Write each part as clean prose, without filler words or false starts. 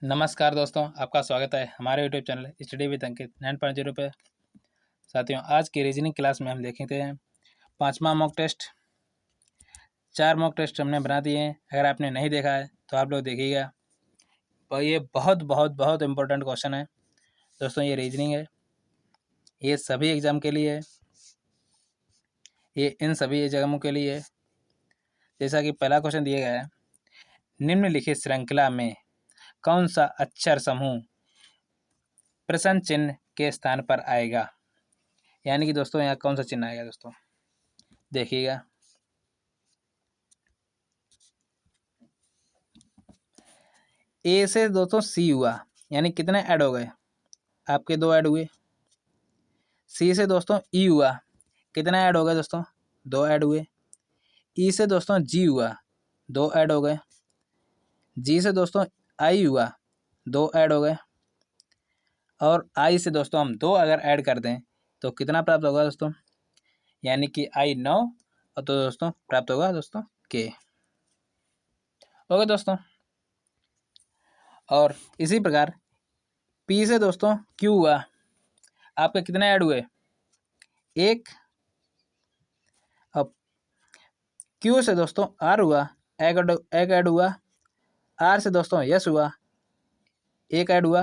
नमस्कार दोस्तों, आपका स्वागत है हमारे यूट्यूब चैनल स्टडी विद अंकित 9.0 पे। साथियों, आज की रीजनिंग क्लास में हम देखेंगे 5वां मॉक टेस्ट। 4 मॉक टेस्ट हमने बना दिए हैं। अगर आपने नहीं देखा है तो आप लोग देखिएगा। और ये बहुत बहुत बहुत इम्पोर्टेंट क्वेश्चन है दोस्तों। ये रीजनिंग है, ये सभी एग्जाम के लिए है, ये इन सभी एग्जामों के लिए है। जैसा कि पहला क्वेश्चन दिया गया है, निम्नलिखित श्रृंखला में कौन सा अक्षर समूह प्रश्न चिन्ह के स्थान पर आएगा। यानी कि दोस्तों यहाँ कौन सा चिन्ह आएगा दोस्तों, देखिएगा। ए से दोस्तों सी हुआ, यानी कितने ऐड हो गए, आपके 2 ऐड हुए। सी से दोस्तों ई हुआ, कितने ऐड हो गए दोस्तों, 2 ऐड हुए। ई से दोस्तों जी हुआ, 2 ऐड हो गए। जी से दोस्तों आई हुआ, 2 ऐड हो गए। और आई से दोस्तों हम 2 अगर ऐड कर दें तो कितना प्राप्त होगा दोस्तों, यानी कि आई 9 और तो दोस्तों प्राप्त होगा दोस्तों के। ओके दोस्तों। और इसी प्रकार पी से दोस्तों क्यू हुआ, आपके कितने ऐड हुए, 1। अब क्यू से दोस्तों आर हुआ, एक ऐड हुआ। आर से दोस्तों यस हुआ, 1 ऐड हुआ।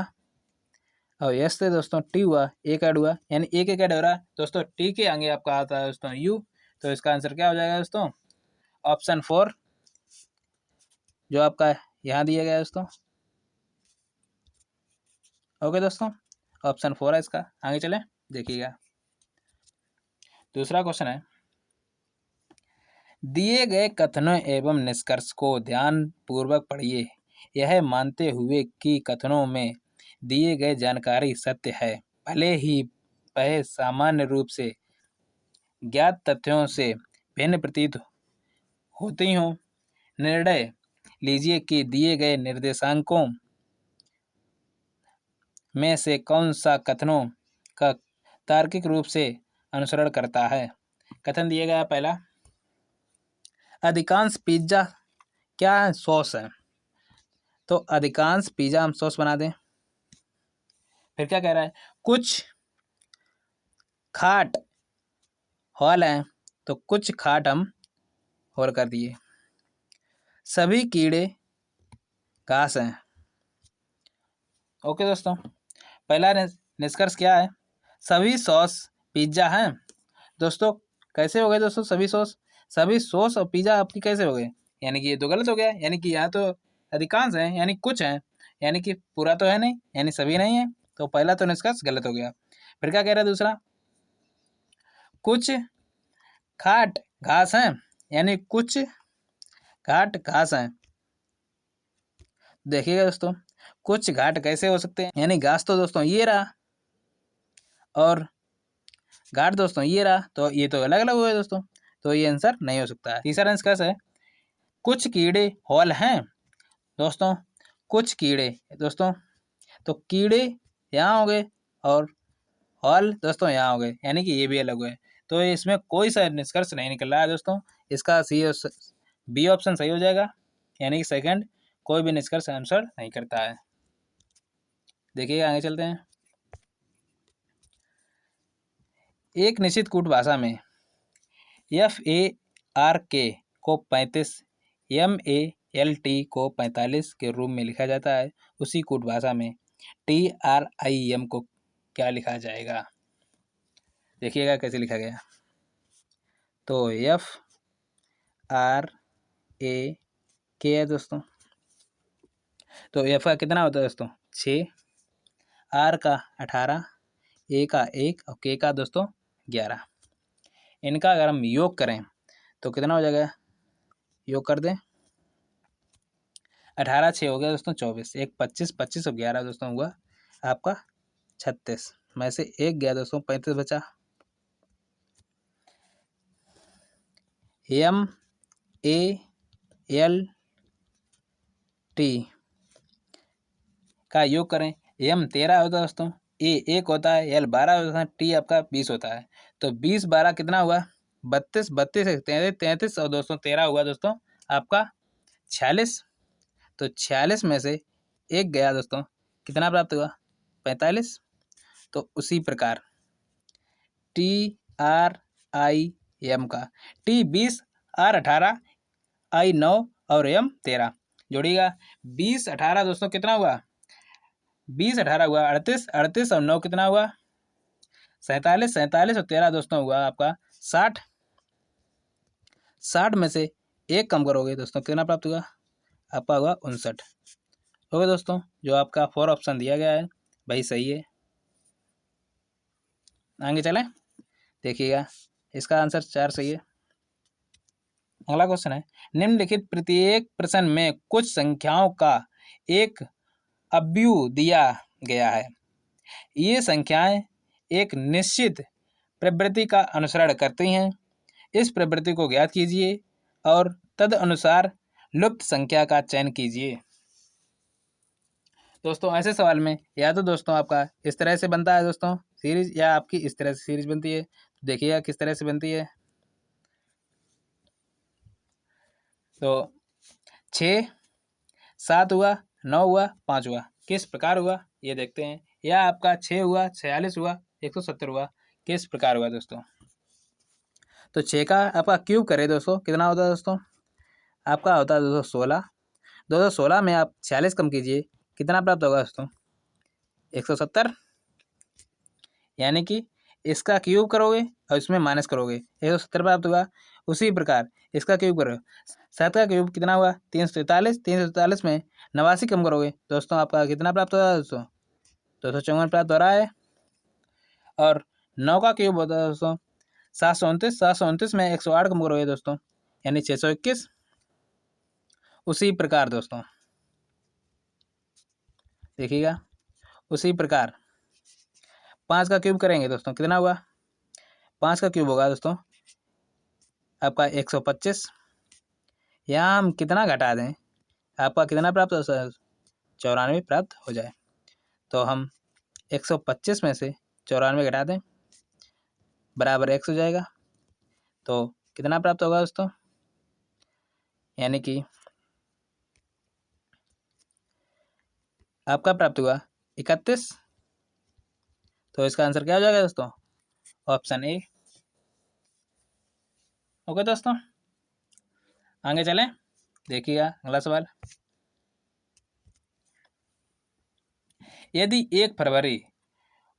और यस से दोस्तों टी हुआ, 1 ऐड हुआ। यानी एक ऐड हो रहा है दोस्तों। टी के आगे आपका आता है दोस्तों यू, तो इसका आंसर क्या हो जाएगा दोस्तों, ऑप्शन 4 जो आपका यहाँ दिया गया है दोस्तों। ओके दोस्तों, ऑप्शन 4 है इसका। आगे चले देखिएगा। दूसरा क्वेश्चन है, दिए गए कथनों एवं निष्कर्ष को ध्यान पूर्वक पढ़िए, यह मानते हुए कि कथनों में दिए गए जानकारी सत्य है, भले ही वह सामान्य रूप से ज्ञात तथ्यों से भिन्न प्रतीत होती हों। निर्णय लीजिए कि दिए गए निर्देशांकों में से कौन सा कथनों का तार्किक रूप से अनुसरण करता है। कथन दिया गया पहला, अधिकांश पिज्जा क्या है, सॉस है। तो अधिकांश पिज्जा हम सॉस बना दें। फिर क्या कह रहा है, कुछ खाट हॉल है, तो कुछ खाट हम हॉल कर दिए। सभी कीड़े घास हैं। ओके दोस्तों, पहला निष्कर्ष क्या है, सभी सॉस पिज्जा हैं। दोस्तों कैसे हो गए दोस्तों, सभी सॉस और पिज्जा आपकी कैसे हो गए, यानी कि ये तो गलत हो गया। यानी कि यहाँ तो अधिकांश है, यानी कुछ है, यानी कि पूरा तो है नहीं, यानी सभी नहीं है। तो पहला तो निष्कर्ष गलत हो गया। फिर क्या कह रहा है दूसरा, कुछ खाट घास हैं, यानी कुछ घाट घास हैं। देखिएगा दोस्तों, कुछ घाट कैसे हो सकते हैं, यानी घास तो दोस्तों ये रहा और घाट दोस्तों ये रहा, तो ये तो अलग अलग हुए दोस्तों, तो ये आंसर नहीं हो सकता है। तीसरा निष्कर्ष है, कुछ कीड़े हॉल हैं। दोस्तों कुछ कीड़े दोस्तों, तो कीड़े यहाँ हो गए और हॉल दोस्तों यहाँ हो गए, यानी कि ये भी अलग हुए। तो इसमें कोई सा निष्कर्ष नहीं निकल रहा है दोस्तों। इसका बी ऑप्शन सही हो जाएगा, यानी कि सेकंड कोई भी निष्कर्ष आंसर नहीं करता है। देखिए आगे चलते हैं। एक निश्चित कूट भाषा में FARK को 35, MALT को 45 के रूप में लिखा जाता है। उसी कूट भाषा में TRIM को क्या लिखा जाएगा, देखिएगा कैसे लिखा गया। तो FRAK है दोस्तों, तो F का कितना होता है दोस्तों 6, R का 18, A का 1 और K का दोस्तों 11। इनका अगर हम योग करें तो कितना हो जाएगा, योग कर दें, 18 6 हो गया दोस्तों 24, 1 25 25 और 11 दोस्तों हुआ आपका 36 में से 1 गया दोस्तों, 35 बचा। MALT का योग करें, M 13 होता है दोस्तों, A 1 होता है, L 12 होता है, T आपका 20 होता है। तो 20 12 कितना हुआ 32, 32 33 33 और दोस्तों 13 हुआ दोस्तों आपका 46। तो 46 में से 1 गया दोस्तों, कितना प्राप्त हुआ? 45। तो उसी प्रकार TRIM का T 20, R 18, I 9 और M 13 जोड़िएगा। 20 18 दोस्तों कितना हुआ? 20 18 हुआ 38, 38 और 9 कितना हुआ? 47, 47 और 13 दोस्तों हुआ आपका 60। 60 में से 1 कम करोगे दोस्तों, कितना प्राप्त हुआ? आपका हुआ 59। ओके दोस्तों, जो आपका 4 ऑप्शन दिया गया है वही सही है। आगे चलें, देखिएगा इसका आंसर 4 सही है। अगला क्वेश्चन है, निम्नलिखित प्रत्येक प्रश्न में कुछ संख्याओं का एक अव्यय दिया गया है। ये संख्याएं एक निश्चित प्रवृत्ति का अनुसरण करती हैं। इस प्रवृत्ति को ज्ञात कीजिए और तदनुसार लुप्त संख्या का चयन कीजिए। दोस्तों ऐसे सवाल में या तो दोस्तों आपका इस तरह से बनता है दोस्तों सीरीज, या आपकी इस तरह से सीरीज बनती है। देखिएगा किस तरह से बनती है। तो 6 7 हुआ, 9 हुआ, 5 हुआ, किस प्रकार हुआ ये देखते हैं। या आपका 6 हुआ, 46 हुआ, 170 हुआ, किस प्रकार हुआ दोस्तों। तो 6 का आपका क्यूब करें दोस्तों, कितना होता है दोस्तों? आपका होता है दोस्तों 16। 216 में आप 46 कम कीजिए, कितना प्राप्त होगा दोस्तों? 170। यानी कि इसका क्यूब करोगे और इसमें माइनस करोगे, 170 प्राप्त होगा। उसी प्रकार इसका क्यूब करो, 7 का क्यूब कितना हुआ? 343। 343 में 89 कम करोगे दोस्तों, आपका कितना प्राप्त होगा दोस्तों? 254 प्राप्त हो रहा है। और 9 का क्यूब होता है दोस्तों 729। 729 में 108 कम करोगे दोस्तों, यानी 621। उसी प्रकार दोस्तों देखिएगा, उसी प्रकार 5 का क्यूब करेंगे दोस्तों, कितना हुआ? 5 का क्यूब होगा दोस्तों आपका 125। यहाँ हम कितना घटा दें, आपका कितना प्राप्त हो? 94 प्राप्त हो जाए। तो हम 125 में से 94 घटा दें, बराबर x हो जाएगा। तो कितना प्राप्त होगा दोस्तों? यानी कि आपका प्राप्त हुआ 31। तो इसका आंसर क्या हो जाएगा दोस्तों? Option A. ओके दोस्तों, आगे चलें, देखिएगा अगला सवाल। यदि 1 फरवरी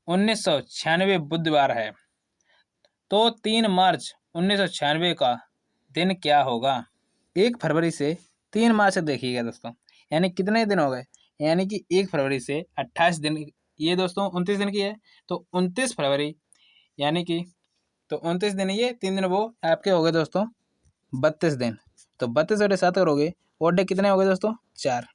1996 बुधवार है तो 3 मार्च 1996 का दिन क्या होगा? 1 फरवरी से 3 मार्च तक देखिएगा दोस्तों, यानी कितने दिन हो गए? यानी कि 1 फरवरी से 28 दिन, ये दोस्तों 29 दिन की है। तो 29 फरवरी यानी कि तो 29 दिन ये, 3 दिन वो आपके हो गए दोस्तों 32 दिन। तो 32 बटे 7 करोगे, ओड डे कितने हो गए दोस्तों? 4।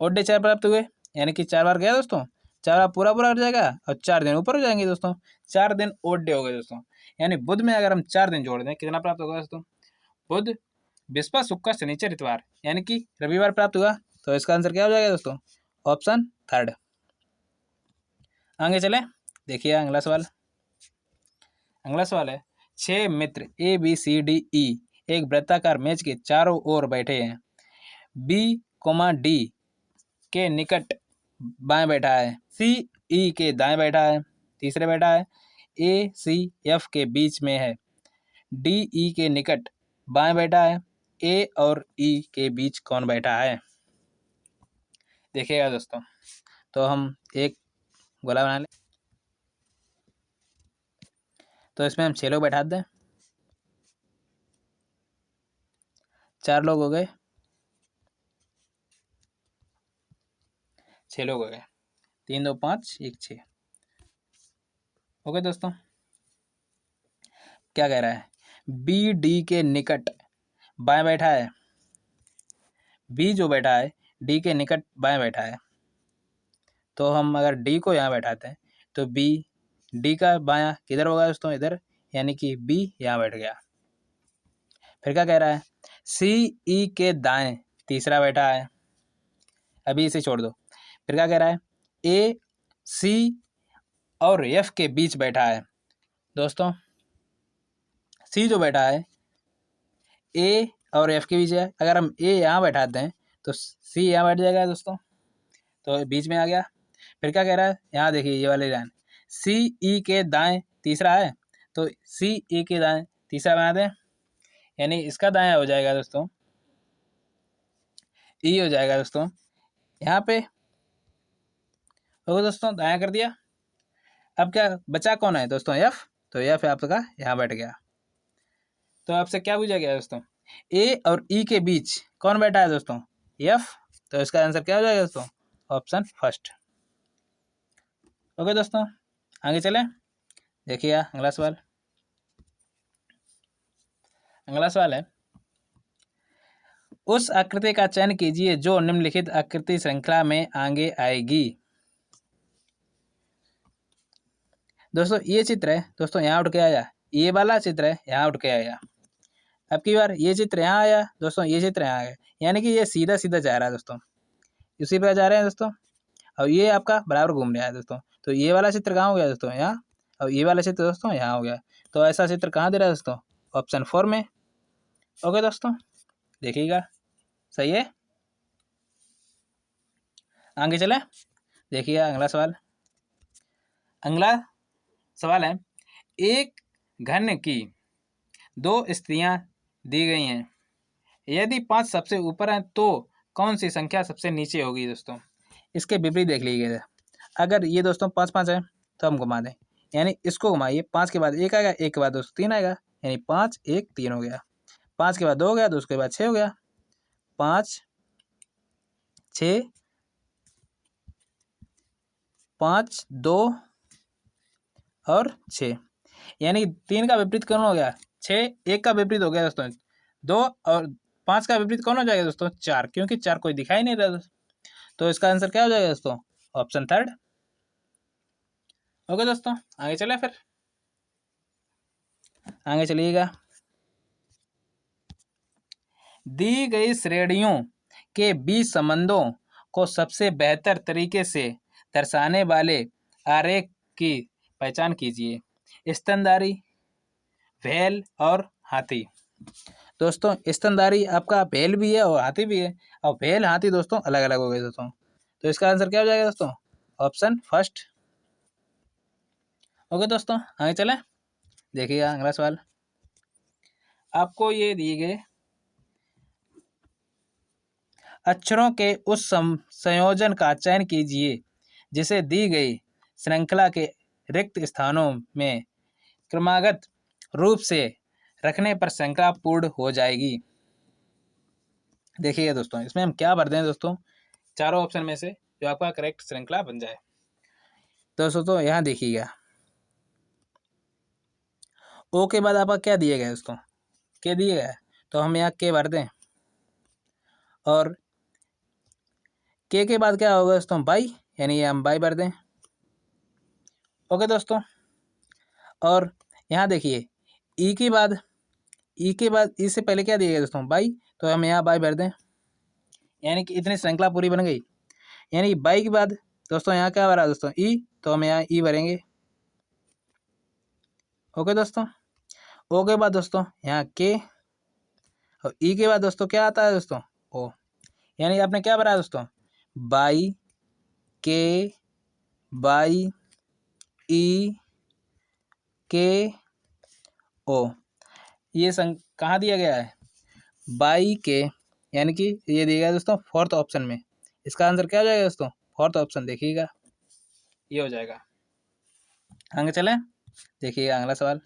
ओड डे 4 प्राप्त हुए, यानी कि 4 बार गया दोस्तों, 4 बार पूरा पूरा हो जाएगा और 4 दिन ऊपर हो जाएंगे दोस्तों। 4 दिन ओड डे हो गए दोस्तों, यानी बुध में अगर हम 4 दिन जोड़ दें, कितना प्राप्त होगा दोस्तों? बुध बृहस्पति शुक्र शनिचर इतवार, यानी कि रविवार प्राप्त हुआ। तो इसका आंसर क्या हो जाएगा दोस्तों? Option third. आगे चले, देखिए अगला सवाल। अगला सवाल है, 6 मित्र ABCDE एक वृत्ताकार मेज के चारों ओर बैठे हैं। B, D के निकट बाएं बैठा है, CE के दाएं बैठा है, तीसरे बैठा है, ACF के बीच में है, DE के निकट बाएं बैठा है, A और E के बीच कौन बैठा है? देखिएगा दोस्तों, तो हम एक गोला बना लें। तो इसमें हम 6 लोग बैठा दें, 4 लोग हो गए, 6 लोग हो गए, 3 2 5 1 6। ओके दोस्तों, क्या कह रहा है? BD के निकट बाएं बैठा है, B जो बैठा है D के निकट बाएं बैठा है। तो हम अगर D को यहाँ बैठाते हैं तो B D का बायां किधर होगा दोस्तों? इधर, यानी कि B यहाँ बैठ गया। फिर क्या कह रहा है? CE के दाएं तीसरा बैठा है, अभी इसे छोड़ दो। फिर क्या कह रहा है? AC और F के बीच बैठा है दोस्तों। C जो बैठा है A और F के बीच है, अगर हम A यहाँ बैठाते हैं तो C यहाँ बैठ जाएगा दोस्तों। तो बीच में आ गया। फिर क्या कह रहा है, यहाँ देखिए ये वाली लाइन, सी ई के दाएं तीसरा है, तो सी ई के दाएं तीसरा बना दें, यानी इसका दायां हो जाएगा दोस्तों ई हो जाएगा दोस्तों। यहाँ पे हो दोस्तों, दायां कर दिया। अब क्या बचा कौन है दोस्तों, एफ, तो एफ आपका यहाँ बैठ गया। तो आपसे क्या पूछा गया दोस्तों, ए और ई के बीच कौन बैठा है दोस्तों, एफ, तो इसका आंसर क्या हो जाएगा दोस्तों, ऑप्शन फर्स्ट। ओके दोस्तों, आगे चलें। देखिए अगला सवाल, अगला सवाल है, उस आकृति का चयन कीजिए जो निम्नलिखित आकृति श्रृंखला में आगे आएगी। दोस्तों ये चित्र है दोस्तों, यहाँ उठ के आया, ये वाला चित्र है यहाँ उठ के आया। अब की बार ये चित्र यहाँ आया दोस्तों, ये चित्र यहाँ आया, यानी कि ये सीधा सीधा जा रहा है दोस्तों, इसी पे जा रहे हैं दोस्तों। और ये आपका बराबर घूम रहा है दोस्तों, तो ये वाला चित्र कहाँ हो गया दोस्तों, यहाँ, और ये वाला चित्र दोस्तों यहाँ हो गया। तो ऐसा चित्र कहाँ दे रहा है दोस्तों, ऑप्शन 4 में। ओके दोस्तों, देखिएगा, सही है। आगे चले, देखिए अगला सवाल, अगला सवाल है, एक घन की 2 स्त्रियां दी गई हैं, यदि 5 सबसे ऊपर हैं तो कौन सी संख्या सबसे नीचे होगी दोस्तों। इसके विपरीत देख लीजिएगा, अगर ये दोस्तों 5 5 है तो हम घुमा दें, यानी इसको घुमाइए, 5 के बाद 1 आएगा, 1 के बाद दोस्तों 3 आएगा, यानी 5 1 3 हो गया, 5 के बाद 2 हो गया, 2 के बाद 6 हो गया, 5 6 5 2 और 6, यानी 3 का विपरीत कौन हो गया, 6, 1 का विपरीत हो गया दोस्तों 2, और 5 का विपरीत कौन हो जाएगा दोस्तों 4, क्योंकि 4 कोई दिखाई नहीं रहा दोस्तों। तो इसका आंसर क्या हो जाएगा दोस्तों, ऑप्शन 3। ओके दोस्तों, आगे चले, फिर आगे चलिएगा। दी गई श्रेणियों के बीच संबंधों को सबसे बेहतर तरीके से दर्शाने वाले आरेख की पहचान कीजिए। स्तनधारी, भेल और हाथी। दोस्तों स्तनधारी आपका भेल भी है और हाथी भी है, और भेल हाथी दोस्तों अलग अलग हो गए दोस्तों। तो इसका आंसर क्या हो जाएगा दोस्तों, ऑप्शन फर्स्ट। ओके दोस्तों, आगे चलें। देखिएगा अगला सवाल, आपको ये दिए गए अक्षरों के उस संयोजन का चयन कीजिए जिसे दी गई श्रृंखला के रिक्त स्थानों में क्रमागत रूप से रखने पर श्रृंखला पूर्ण हो जाएगी। देखिएगा दोस्तों, इसमें हम क्या भर दें दोस्तों, चारों ऑप्शन में से जो आपका करेक्ट श्रृंखला बन जाए। दोस्तों यहाँ देखिएगा, ओ के बाद आपका क्या दिया गया दोस्तों, के दिया गया, तो हम यहाँ के भर दें, और के बाद क्या होगा दोस्तों, बाई, यानी ये हम बाई भर दें। ओके दोस्तों, और यहाँ देखिए ई के बाद ई से पहले क्या दिया गया दोस्तों, बाई, तो हम यहाँ बाई भर दें, यानी कि इतनी श्रृंखला पूरी बन गई। यानी बाई के बाद दोस्तों यहाँ क्या भरा दोस्तों, ई, तो हम यहाँ ई भरेंगे। ओके दोस्तों, ओ के बाद दोस्तों यहाँ के, और ई के बाद दोस्तों क्या आता है दोस्तों, ओ, यानी आपने क्या भरा दोस्तों, बाई, के, बाई, ई, के, ओ। ये कहाँ दिया गया है, बाई के, यानी कि ये दिया गया दोस्तों 4th ऑप्शन में। इसका आंसर क्या हो जाएगा दोस्तों, 4th ऑप्शन, देखिएगा ये हो जाएगा। आगे चलें, देखिएगा अगला सवाल,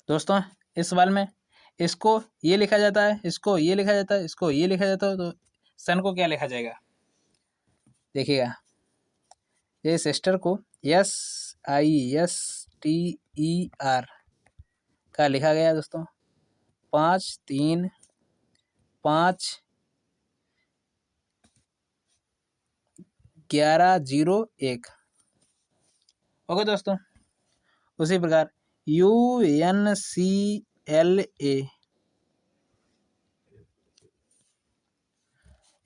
दोस्तों इस सवाल में इसको ये लिखा जाता है, इसको ये लिखा जाता है, इसको ये लिखा जाता है, तो सन को क्या लिखा जाएगा, देखिएगा ये सिस्टर को SISTER का लिखा गया दोस्तों 5 3 5 11 0 1। ओके दोस्तों, उसी प्रकार UNCLA,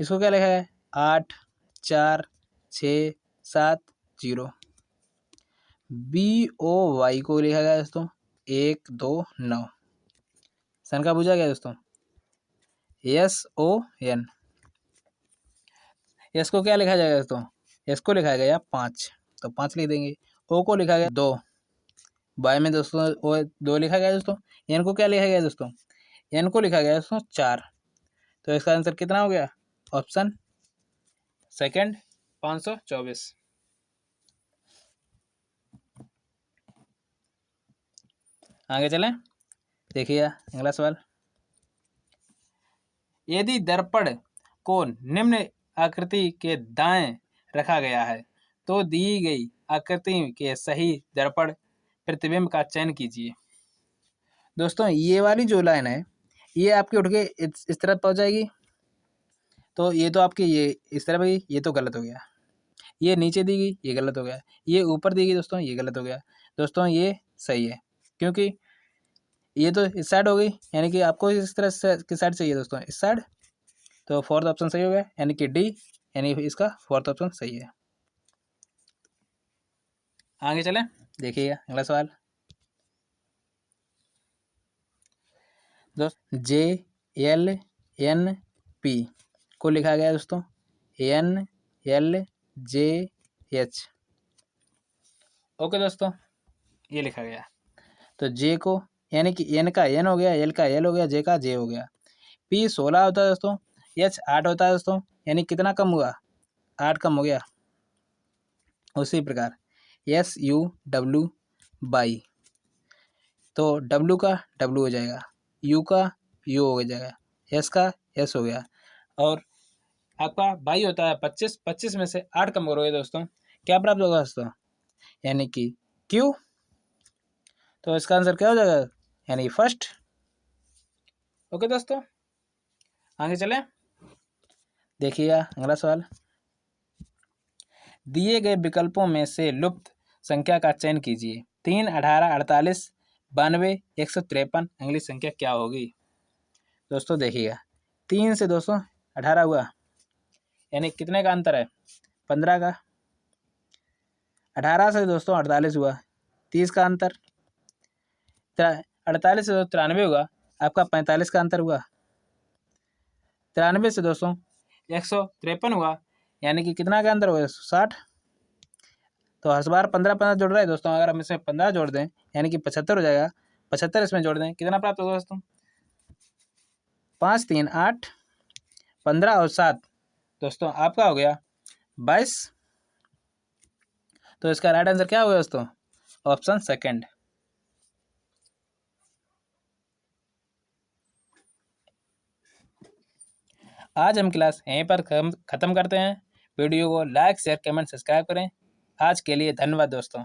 इसको क्या लिखा है 8 4 6 7 0। BOY को लिखा गया दोस्तों 1 2 9। सन का भुजा क्या दोस्तों? SON। एस को क्या लिखा जाएगा दोस्तों? एस को लिखा गया 5, तो 5 लिख देंगे। ओ को लिखा गया 2, बाय में दोस्तों ओ 2 लिखा गया दोस्तों। एन को क्या लिखा गया दोस्तों? एन को लिखा गया दोस्तों 4। तो इसका आंसर कितना हो गया? Option second 524। आगे चलें, देखिए अगला सवाल। यदि दर्पण को निम्न आकृति के दाएं रखा गया है तो दी गई आकृति के सही दर्पण प्रतिबिंब का चयन कीजिए। दोस्तों ये वाली जो लाइन है ये आपकी उठ के इस तरफ पहुंच जाएगी, तो ये तो आपकी ये इस तरफ गई, ये तो गलत हो गया। ये नीचे दी गई, ये गलत हो गया। ये ऊपर दी गई दोस्तों, ये गलत हो गया। दोस्तों ये सही है, क्योंकि ये तो इस साइड हो गई, यानी कि आपको इस तरह से किस साइड चाहिए दोस्तों? इस साइड। तो फोर्थ ऑप्शन सही हो गया, यानी कि डी, यानी इसका फोर्थ ऑप्शन सही है। आगे चलें, देखिएगा अगला सवाल। दोस्तों JLNP को लिखा गया दोस्तों NLJH। ओके दोस्तों, ये लिखा गया। तो जे को यानी कि एन का एन हो गया, एल का एल हो गया, जे का जे हो गया। P 16 होता है दोस्तों, H 8 होता है दोस्तों, यानी कितना कम हुआ? 8 कम हो गया। उसी प्रकार SUW बाई, तो W का W हो जाएगा, U का U हो जाएगा, S का S हो गया, और आपका बाई होता है 25। 25 में से 8 कम करोगे दोस्तों, क्या प्राप्त होगा दोस्तों? यानी कि Q। तो इसका आंसर क्या हो जाएगा? यानी फर्स्ट। ओके दोस्तों, आगे चलें, देखिएगा अगला सवाल। दिए गए विकल्पों में से लुप्त संख्या का चयन कीजिए। 3, 18, 48, 92, 153 अगली संख्या क्या होगी? दोस्तों देखिएगा, 3 से दोस्तों 18 हुआ, यानी कितने का अंतर है? 15 का। 18 से दोस्तों 48 हुआ, 30 का अंतर। 48 से 93 हुआ, आपका 45 का अंतर हुआ। 93 से दोस्तों 153 हुआ, यानी कि कितना का अंतर हुआ? 60। तो हर बार 15 जोड़ रहे हैं दोस्तों, अगर हम इसमें 15 जोड़ दें यानी कि 75 हो जाएगा। 75 इसमें जोड़ दें, कितना प्राप्त होगा दोस्तों? 5, 3, 8, 15 और 7 दोस्तों आपका हो गया 22। तो इसका राइट आंसर क्या होगा दोस्तों? Option second. आज हम क्लास यहीं पर खत्म करते हैं। वीडियो को लाइक शेयर कमेंट सब्सक्राइब करें। आज के लिए धन्यवाद दोस्तों।